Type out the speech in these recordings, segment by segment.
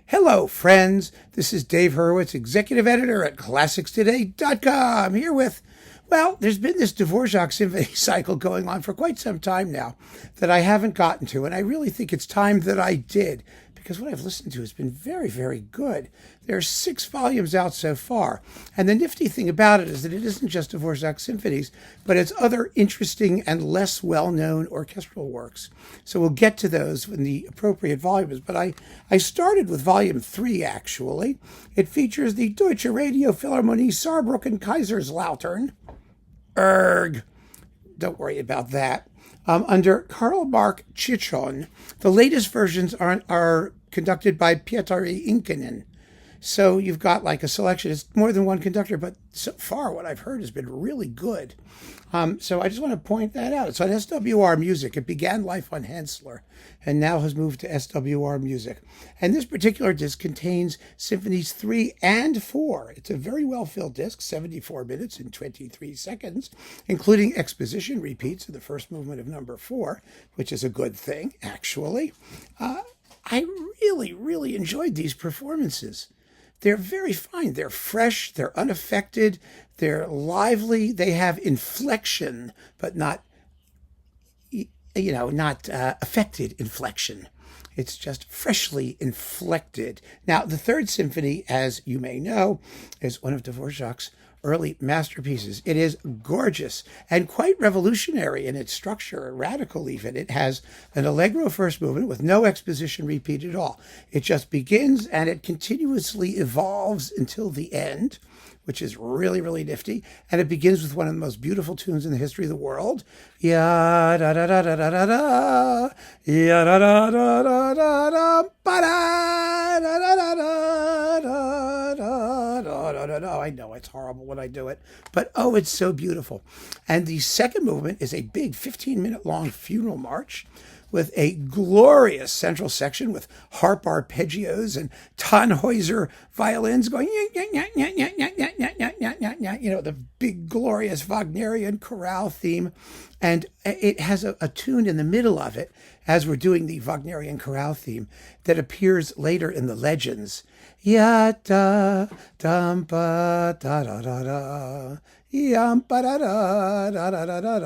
Hello, friends. This is Dave Hurwitz, executive editor at ClassicsToday.com, here with, well, there's been this Dvořák Symphony cycle going on for quite some time now that I haven't gotten to, and I really think it's time that I did, because what I've listened to has been very, very good. There are 6 volumes out so far, and the nifty thing about it is that it isn't just Dvořák symphonies, but it's other interesting and less well-known orchestral works. So we'll get to those in the appropriate volumes, but I started with volume 3, actually. It features the Deutsche Radio Philharmonie Saarbrücken Kaiserslautern. Erg. Don't worry about that. Under Karel Mark Chichon. The latest versions are conducted by Pietari Inkinen. So you've got like a selection. It's more than one conductor, but so far what I've heard has been really good. So I just want to point that out. It's on SWR Music. It began life on Hensler and now has moved to SWR Music. And this particular disc contains Symphonies 3 and 4. It's a very well-filled disc, 74 minutes and 23 seconds, including exposition repeats of the first movement of number 4, which is a good thing, actually. I really, really enjoyed these performances. They're very fine. They're fresh. They're unaffected. They're lively. They have inflection, but not affected inflection. It's just freshly inflected. Now, the third symphony, as you may know, is one of Dvořák's early masterpieces. It is gorgeous and quite revolutionary in its structure, radical even. It has an allegro first movement with no exposition repeat at all. It just begins and it continuously evolves until the end, which is really, really nifty. And it begins with one of the most beautiful tunes in the history of the world. Ya da da da da da da da, ya da da da da da da, ba da da da da da da da da da da. I know it's horrible when I do it, but oh, it's so beautiful. And the second movement is a big 15-minute long funeral march with a glorious central section with harp arpeggios and Tannhäuser violins going, the big glorious Wagnerian chorale theme. And it has a tune in the middle of it, as we're doing the Wagnerian chorale theme, that appears later in the legends. Ya da dum ba da da da da. Yum ba da da da da da da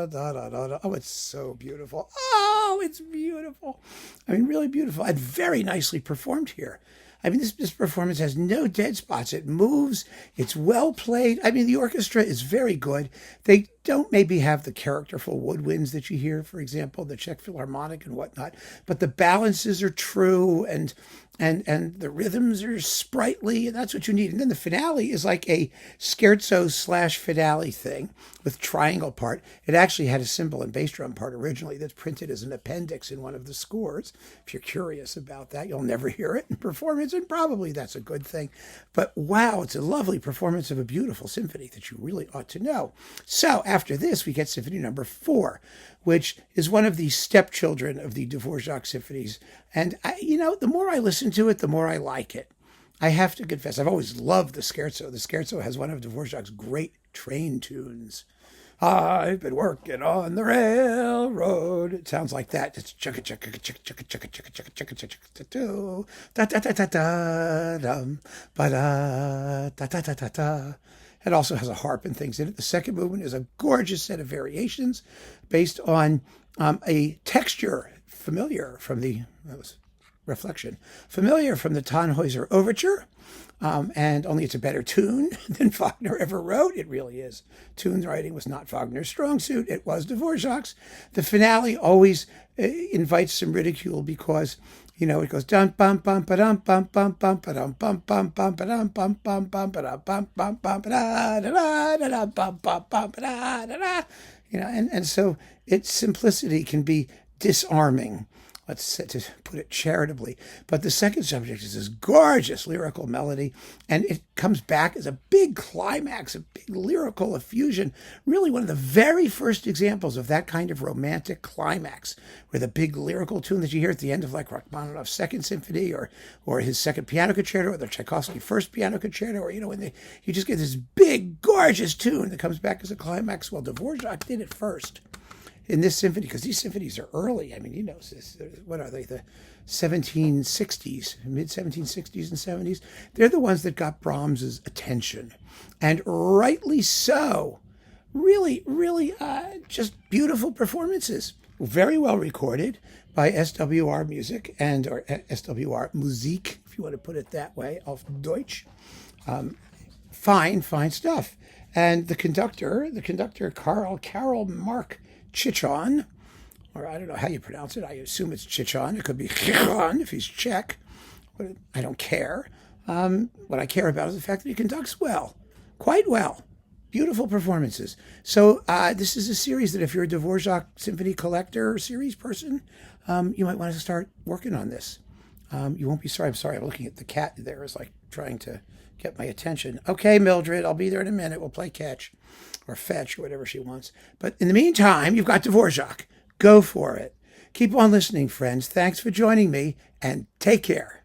da da da. Oh, it's so beautiful. Oh, it's beautiful. I mean, really beautiful and very nicely performed here. I mean, this performance has no dead spots. It moves. It's well played. I mean, the orchestra is very good. They don't maybe have the characterful woodwinds that you hear, for example, the Czech Philharmonic and whatnot, but the balances are true and the rhythms are sprightly. And that's what you need. And then the finale is like a scherzo/finale thing with triangle part. It actually had a cymbal and bass drum part originally that's printed as an appendix in one of the scores. If you're curious about that, you'll never hear it in performance, and probably that's a good thing. But wow, it's a lovely performance of a beautiful symphony that you really ought to know. So after this, we get Symphony number 4, which is one of the stepchildren of the Dvořák symphonies. And, the more I listen to it, the more I like it. I have to confess, I've always loved the scherzo. The scherzo has one of Dvořák's great train tunes. I've been working on the railroad. It sounds like that. It's chugga chugga chugga chugga chugga chugga chugga chugga chugga chugga da da da da da dum ba da da da da da da. It also has a harp and things in it. The second movement is a gorgeous set of variations based on a texture familiar from the Tannhäuser Overture. And only it's a better tune than Wagner ever wrote. It really is. Tune writing was not Wagner's strong suit. It was Dvořák's. The finale always invites some ridicule because, it goes dum bum bum ba dum bum bum bum ba dum bum bum bum ba dum bum bum bum ba dum bum bum bum ba da da da da bum bum bum ba da da da. And so its simplicity can be disarming. Let's to put it charitably. But the second subject is this gorgeous lyrical melody, and it comes back as a big climax, a big lyrical effusion, really one of the very first examples of that kind of romantic climax, where the big lyrical tune that you hear at the end of like Rachmaninoff's Second Symphony or his Second Piano Concerto or the Tchaikovsky First Piano Concerto, or, when you just get this big, gorgeous tune that comes back as a climax. Well, Dvořák did it first. in this symphony, because these symphonies are early. I mean, what are they? The 1760s, mid 1760s and 70s. They're the ones that got Brahms's attention, and rightly so. Really, really, just beautiful performances. Very well recorded by SWR Music or SWR Musik, if you want to put it that way, auf Deutsch. Fine stuff. And the conductor, Karel Mark Chichon, or I don't know how you pronounce it. I assume it's Chichon. It could be Chichon if he's Czech. But I don't care. What I care about is the fact that he conducts well, quite well. Beautiful performances. So this is a series that if you're a Dvořák symphony collector or series person, you might want to start working on this. You won't be sorry. I'm sorry. I'm looking at the cat there. It's like trying to get my attention. Okay, Mildred, I'll be there in a minute. We'll play catch or fetch or whatever she wants. But in the meantime, you've got Dvořák. Go for it. Keep on listening, friends. Thanks for joining me, and take care.